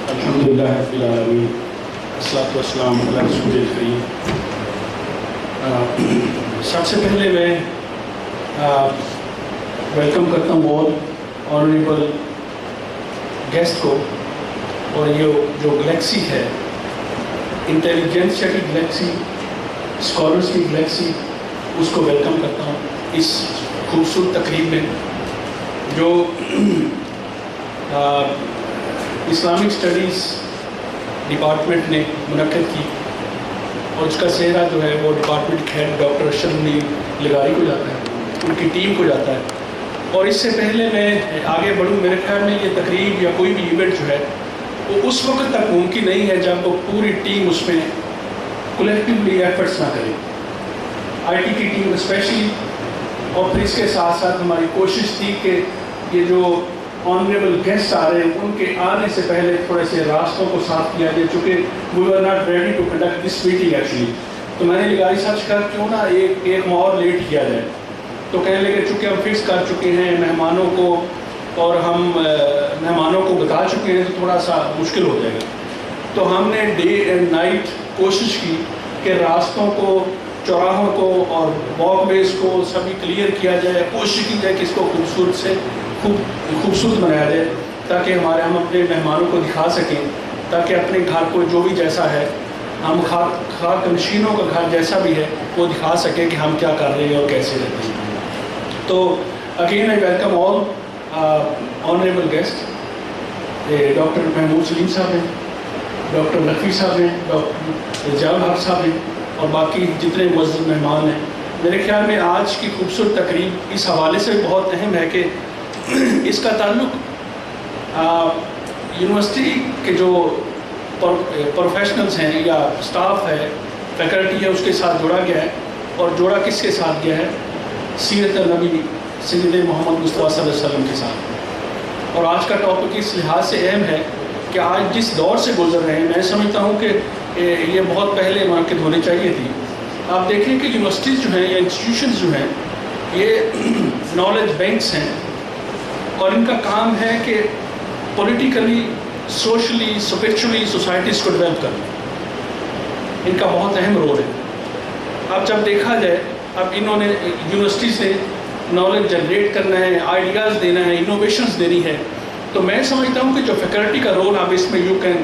الحمدللہ رب العالمین والصلاۃ والسلام علی رسول الکریم۔ سب سے پہلے میں ویلکم کرتا ہوں آل آنریبل گیسٹ کو، اور یہ جو گلیکسی ہے، انٹیلیجنسیا کی گلیکسی، اسکالرس کی گلیکسی، اس کو ویلکم کرتا ہوں اس خوبصورت تقریب میں جو اسلامک اسٹڈیز ڈپارٹمنٹ نے منعقد کی، اور اس کا سہرا جو ہے وہ department head doctor Arshad Munir لغاری کو جاتا ہے، ان کی ٹیم کو جاتا ہے۔ اور اس سے پہلے میں آگے بڑھوں، میرے خیال میں یہ تقریب یا کوئی بھی ایونٹ جو ہے وہ اس وقت تک ممکن نہیں ہے جب وہ پوری ٹیم اس میں کولیکٹیولی ایفرٹس نہ کرے، آئی ٹی کی ٹیم اسپیشلی۔ اور پھر اس کے ساتھ ساتھ ہماری کوشش تھی کہ یہ جو آنریبل گیسٹ آ رہے ہیں ان کے آنے سے پہلے تھوڑے سے راستوں کو صاف کیا جائے، چونکہ we are not ready to conduct this meeting actually. تو میں نے لغاری صاحب سے کہا کیوں نہ ایک ماہ اور لیٹ کیا جائے، تو کہنے لگے چونکہ ہم فکس کر چکے ہیں مہمانوں کو اور ہم مہمانوں کو بتا چکے ہیں تو تھوڑا سا مشکل ہو جائے گا۔ تو ہم نے ڈے اینڈ نائٹ کوشش کی کہ راستوں کو، چوراہوں کو اور واک ویز کو سبھی کلیئر کیا جائے، کوشش کی جائے کہ اس کو خوبصورت بنایا جائے، تاکہ ہم اپنے مہمانوں کو دکھا سکیں، تاکہ اپنے گھر کو جو بھی جیسا ہے، ہم خاک نشینوں کا گھر جیسا بھی ہے وہ دکھا سکیں کہ ہم کیا کر رہے ہیں اور کیسے رہتے ہیں۔ تو again I welcome all honourable guest, doctor Mahmood Saleem sahib ہیں، ڈاکٹر نقوی صاحب ہیں، ڈاکٹر اجال حق صاحب ہیں، اور باقی جتنے معزز مہمان ہیں۔ میرے خیال میں آج کی خوبصورت تقریب اس حوالے سے بہت اہم ہے کہ اس کا تعلق یونیورسٹی کے جو پروفیشنلز ہیں یا اسٹاف ہے، فیکلٹی ہے، اس کے ساتھ جوڑا گیا ہے، اور جوڑا کس کے ساتھ گیا ہے؟ سیرت النبی سید محمد مصطفیٰ صلی اللہ علیہ وسلم کے ساتھ۔ اور آج کا ٹاپک اس لحاظ سے اہم ہے کہ آج جس دور سے گزر رہے ہیں، میں سمجھتا ہوں کہ یہ بہت پہلے منعقد ہونی چاہیے تھی۔ آپ دیکھیں کہ یونیورسٹیز جو ہیں یا انسٹیٹیوشنز جو ہیں یہ نالج بینکس ہیں، اور ان کا کام ہے کہ پولیٹیکلی، سوشلی، اسپرچولی سوسائٹیز کو ڈیولپ کرنا، ان کا بہت اہم رول ہے۔ اب جب دیکھا جائے، اب انہوں نے یونیورسٹیز نے نالج جنریٹ کرنا ہے، آئیڈیاز دینا ہے، انوویشنز دینی ہے، تو میں سمجھتا ہوں کہ جو فیکلٹی کا رول اب اس میں you can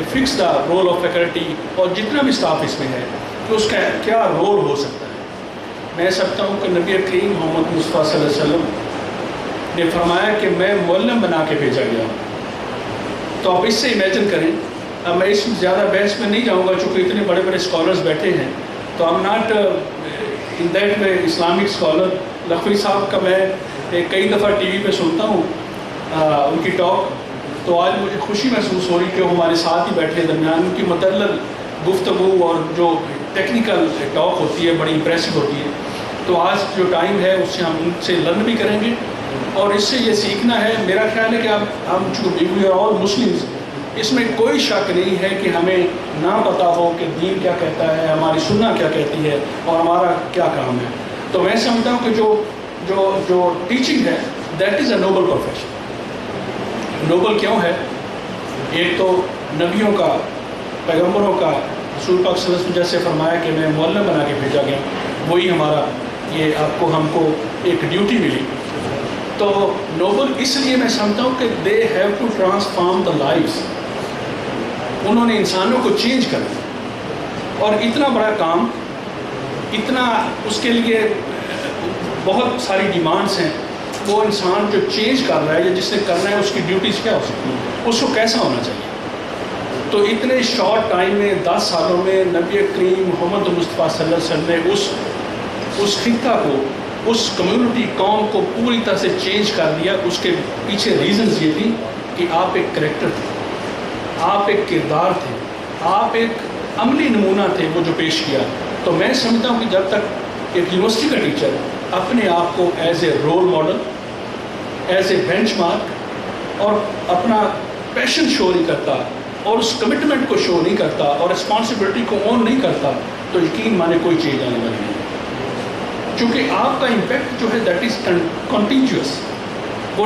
fix the role of faculty, اور جتنا بھی اسٹاف اس میں ہے کہ اس کا کیا رول ہو سکتا ہے۔ میں سمجھتا ہوں کہ نبی کریم محمد مصطفیٰ صلی اللہ علیہ وسلم نے فرمایا کہ میں معلم بنا کے بھیجا گیا ہوں۔ تو آپ اس سے امیجن کریں، اب میں اس زیادہ بحث میں نہیں جاؤں گا چونکہ اتنے بڑے بڑے اسکالرز بیٹھے ہیں، تو I'm not in that way Islamic scholar. Lakhvi sahib کا میں کئی دفعہ ٹی وی پہ سنتا ہوں ان کی ٹاک، تو آج مجھے خوشی محسوس ہو رہی کہ وہ ہمارے ساتھ ہی بیٹھے، درمیان ان کی متعلق گفتگو اور جو ٹیکنیکل ٹاک ہوتی ہے بڑی امپریسو ہوتی ہے۔ تو آج جو ٹائم ہے اس سے ہم ان سے لرن بھی کریں گے، اور اس سے یہ سیکھنا ہے۔ میرا خیال ہے کہ ہم چونکہ وی آر آل مسلمز، اس میں کوئی شک نہیں ہے کہ ہمیں نہ پتہ ہو کہ دین کیا کہتا ہے، ہماری سننا کیا کہتی ہے، اور ہمارا کیا کام ہے۔ تو میں سمجھتا ہوں کہ جو ٹیچنگ ہے that is a noble profession. Nobel کیوں ہے؟ ایک تو نبیوں کا، پیغمبروں کا، رسول پاک صلی اللہ علیہ وسلم جیسے فرمایا کہ میں معلم بنا کے بھیجا گیا، وہی ہمارا یہ ہم کو ایک ڈیوٹی ملی۔ تو نوبل اس لیے میں سمجھتا ہوں کہ they have to transform the lives, انہوں نے انسانوں کو چینج کرنا، اور اتنا بڑا کام، اتنا اس کے لیے بہت ساری ڈیمانڈس ہیں۔ وہ انسان جو چینج کر رہا ہے یا جس نے کرنا ہے اس کی ڈیوٹیز کیا ہو سکتی ہیں، اس کو کیسا ہونا چاہیے۔ تو اتنے شارٹ ٹائم میں 10 سالوں میں نبی کریم محمد مصطفیٰ صلی اللہ علیہ وسلم نے اس خطہ کو، اس کمیونٹی قوم کو پوری طرح سے چینج کر دیا۔ اس کے پیچھے ریزنز یہ تھی کہ آپ ایک کریکٹر تھے، آپ ایک کردار تھے، آپ ایک عملی نمونہ تھے وہ جو پیش کیا۔ تو میں سمجھتا ہوں کہ جب تک ایک یونیورسٹی کا ٹیچر اپنے آپ کو as a role model, as a benchmark, اور اپنا پیشن شو نہیں کرتا، اور اس کمٹمنٹ کو شو نہیں کرتا، اور رسپانسبلٹی کو اون نہیں کرتا، تو یقین مانے کوئی چیز آنے والی نہیں، چونکہ آپ کا امپیکٹ جو ہے دیٹ از کنٹینیوس، وہ